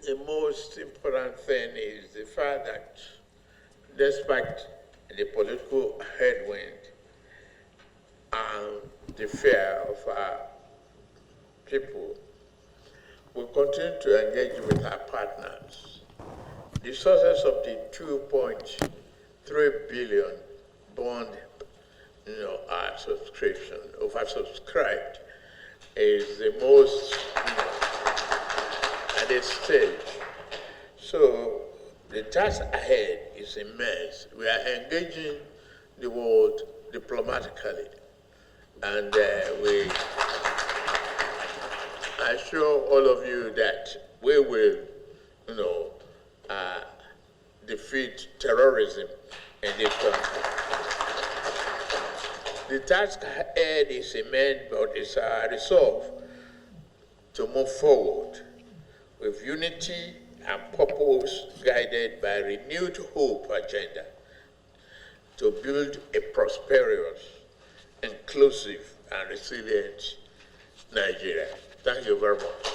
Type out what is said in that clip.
The most important thing is the fact that despite the political headwind and the fear of our people, we continue to engage with our partners. The success of the 2.3 billion bond, subscription, oversubscribed, is the most at this stage. So the task ahead is immense. We are engaging the world diplomatically, and we assure all of you that we will, defeat terrorism in this country. The task ahead is immense, but it's our resolve to move forward with unity and purpose, guided by renewed hope agenda to build a prosperous, inclusive, and resilient Nigeria. Thank you very much.